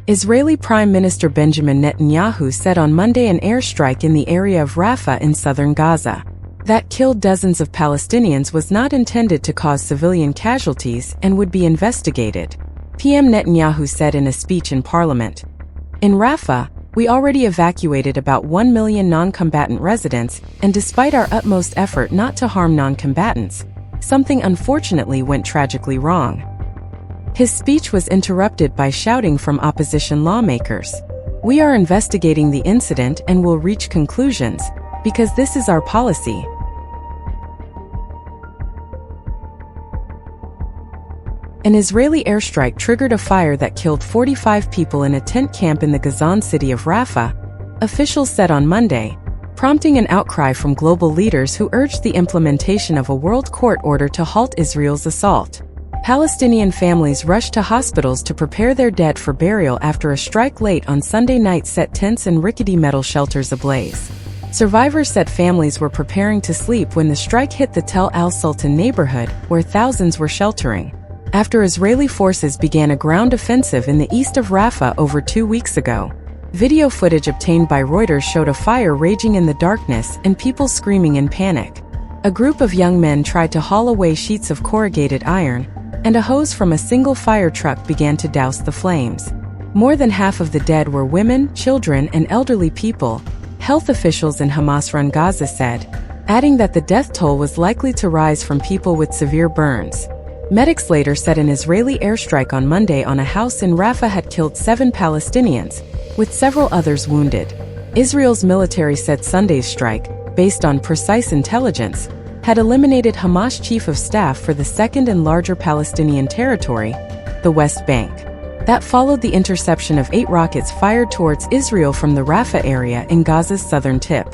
Israeli Prime Minister Benjamin Netanyahu said on Monday an airstrike in the area of Rafah in southern Gaza that killed dozens of Palestinians was not intended to cause civilian casualties and would be investigated, PM Netanyahu said in a speech in parliament. In Rafah, we already evacuated about 1 million non-combatant residents, and despite our utmost effort not to harm non-combatants, something unfortunately went tragically wrong. His speech was interrupted by shouting from opposition lawmakers. We are investigating the incident and will reach conclusions, because this is our policy. An Israeli airstrike triggered a fire that killed 45 people in a tent camp in the Gazan city of Rafah, officials said on Monday, prompting an outcry from global leaders who urged the implementation of a world court order to halt Israel's assault. Palestinian families rushed to hospitals to prepare their dead for burial after a strike late on Sunday night set tents and rickety metal shelters ablaze. Survivors said families were preparing to sleep when the strike hit the Tel al-Sultan neighborhood, where thousands were sheltering, after Israeli forces began a ground offensive in the east of Rafah over 2 weeks ago. Video footage obtained by Reuters showed a fire raging in the darkness and people screaming in panic. A group of young men tried to haul away sheets of corrugated iron, and a hose from a single fire truck began to douse the flames. More than half of the dead were women, children, and elderly people, health officials in Hamas-run Gaza said, adding that the death toll was likely to rise from people with severe burns. Medics later said an Israeli airstrike on Monday on a house in Rafah had killed 7 Palestinians, with several others wounded. Israel's military said Sunday's strike, based on precise intelligence, had eliminated Hamas chief of staff for the second and larger Palestinian territory, the West Bank. That followed the interception of 8 rockets fired towards Israel from the Rafah area in Gaza's southern tip.